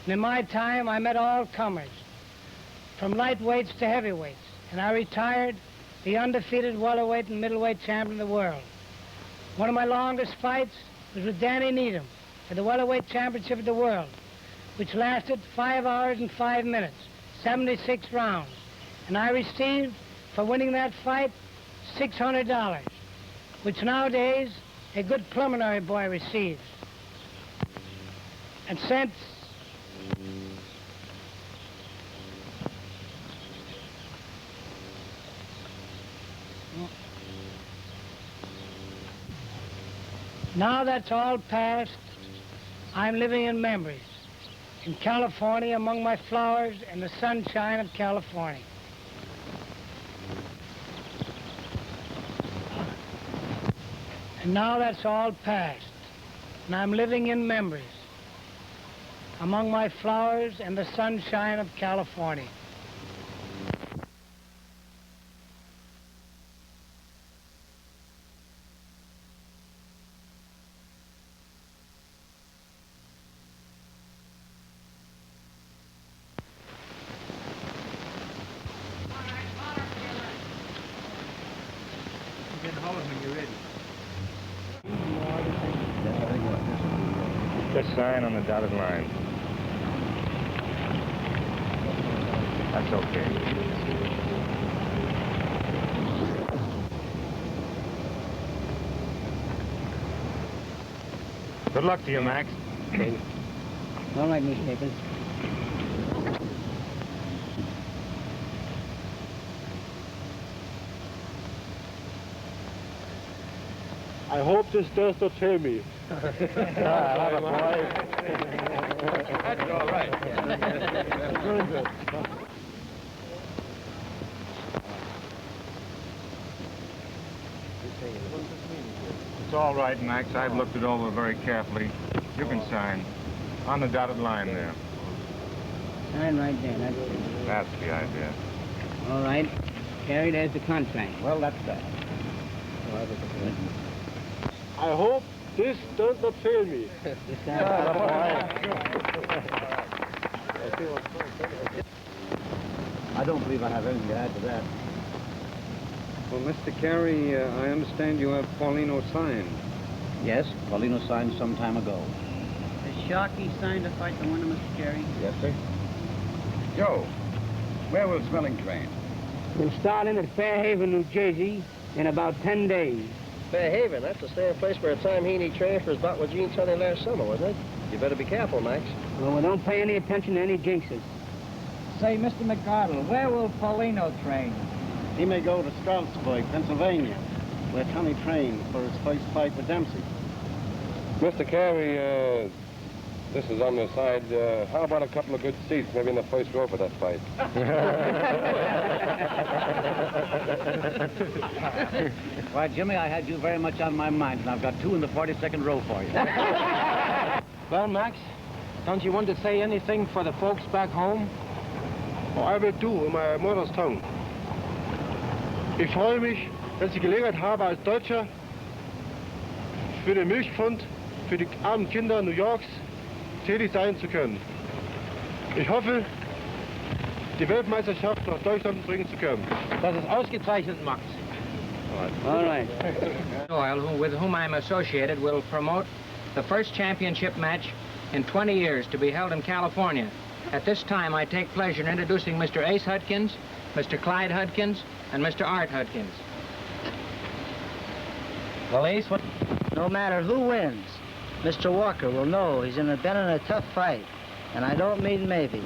And in my time, I met all comers, from lightweights to heavyweights. And I retired the undefeated welterweight and middleweight champion of the world. One of my longest fights was with Danny Needham for the welterweight championship of the world, which lasted 5 hours and 5 minutes, 76 rounds. And I received, for winning that fight, $600, which nowadays a good preliminary boy receives. And since now that's all past, I'm living in memories, in California, among my flowers and the sunshine of California. And now that's all past, and I'm living in memories, among my flowers and the sunshine of California. Just sign on the dotted line. That's okay. Good luck to you, Max. All right, Miss Nichols. I hope this does not fail me. That's all right. Very good. It's all right, Max. I've looked it over very carefully. You can sign on the dotted line there. Sign right there, that's it. That's the idea. All right. Harry, there's the contract. Well, that's that. I hope this does not fail me. I don't believe I have anything to add to that. Well, Mr. Carey, I understand you have Paulino signed. Yes, Paulino signed some time ago. Has Sharkey signed to fight the winner, Mr. Carey? Yes, sir. Joe, where will Smelling train? We'll start in at Fairhaven, New Jersey, in about 10 days. Fairhaven, that's the same place where Tom Heaney trained for his bout with Gene Tunney last summer, wasn't it? You better be careful, Max. Well, we don't pay any attention to any jinxes. Say, Mr. McArdle, where will Paulino train? He may go to Stroudsburg, Pennsylvania, where Tommy trained for his first fight with Dempsey. Mr. Carey, this is on the side. How about a couple of good seats, maybe in the first row for that fight? Why, Jimmy, I had you very much on my mind, and I've got 2 in the 42nd row for you. Well, Max, don't you want to say anything for the folks back home? Oh, I will do in my mother's tongue. Ich freue mich, dass ich Gelegenheit habe, als Deutscher für den Milchpfund, für die armen Kinder New Yorks tätig sein zu können. Ich hoffe, die Weltmeisterschaft nach Deutschland bringen zu können. Das ist ausgezeichnet, Max. All right. Doyle, with whom I'm associated, will promote the first championship match in 20 years to be held in California. At this time, I take pleasure in introducing Mr. Ace Hudkins, Mr. Clyde Hudkins, and Mr. Art Hudkins. Well, Ace, what? No matter who wins, Mr. Walker will know he's been in a tough fight, and I don't mean maybe.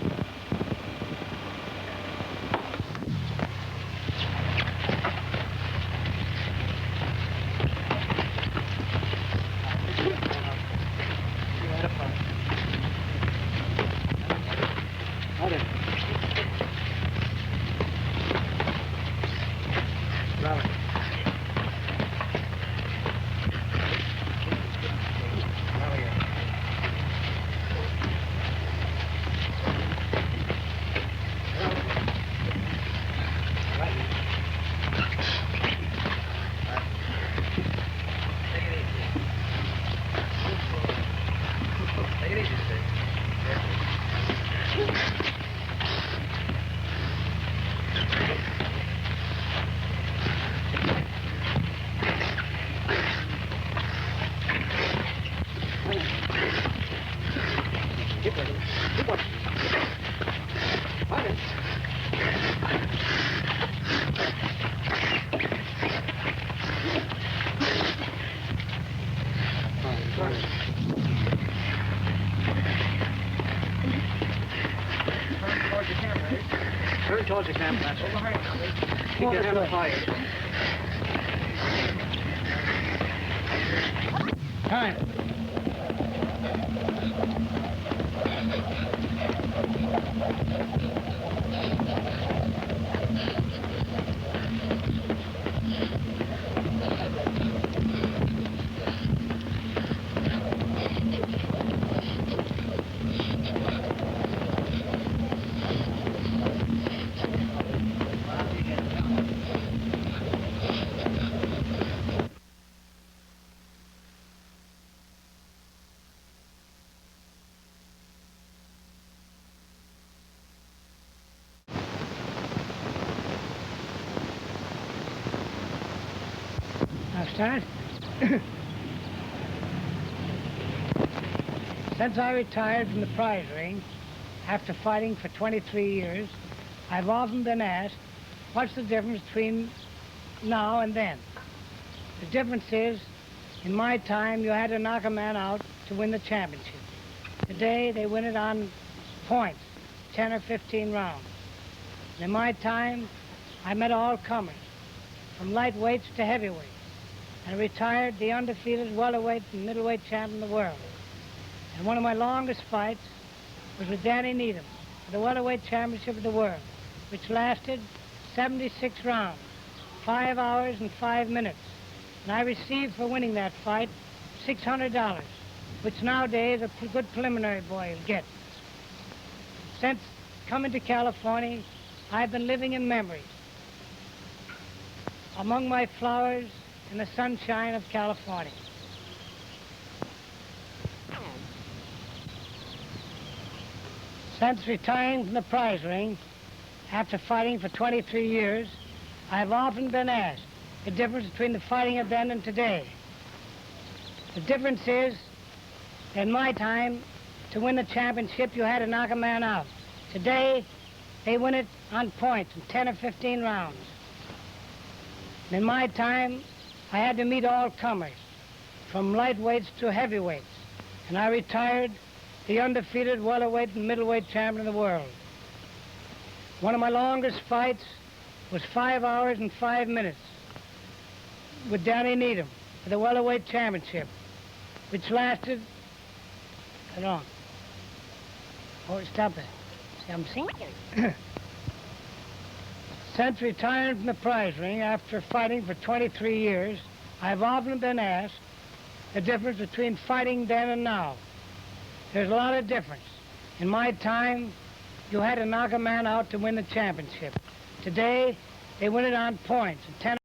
Turn towards the camera, that's it. Keep your hand fired. Time. Now start. Since I retired from the prize ring, after fighting for 23 years, I've often been asked, what's the difference between now and then? The difference is, in my time, you had to knock a man out to win the championship. Today, they win it on points, 10 or 15 rounds. And in my time, I met all comers, from lightweights to heavyweights, and retired the undefeated welterweight and middleweight champion of the world. And one of my longest fights was with Danny Needham for the welterweight championship of the world, which lasted 76 rounds, 5 hours and 5 minutes. And I received for winning that fight $600, which nowadays a good preliminary boy will get. Since coming to California, I've been living in memories, among my flowers in the sunshine of California. Since retiring from the prize ring, after fighting for 23 years, I've often been asked the difference between the fighting of then and today. The difference is, in my time, to win the championship, you had to knock a man out. Today, they win it on points in 10 or 15 rounds. And in my time, I had to meet all comers, from lightweights to heavyweights, and I retired the undefeated welterweight and middleweight champion of the world. One of my longest fights was 5 hours and 5 minutes with Danny Needham for the welterweight championship, which lasted, hold on. Oh, stop it. See, I'm seeing. Since retiring from the prize ring after fighting for 23 years, I've often been asked the difference between fighting then and now. There's a lot of difference. In my time, you had to knock a man out to win the championship. Today, they win it on points in 10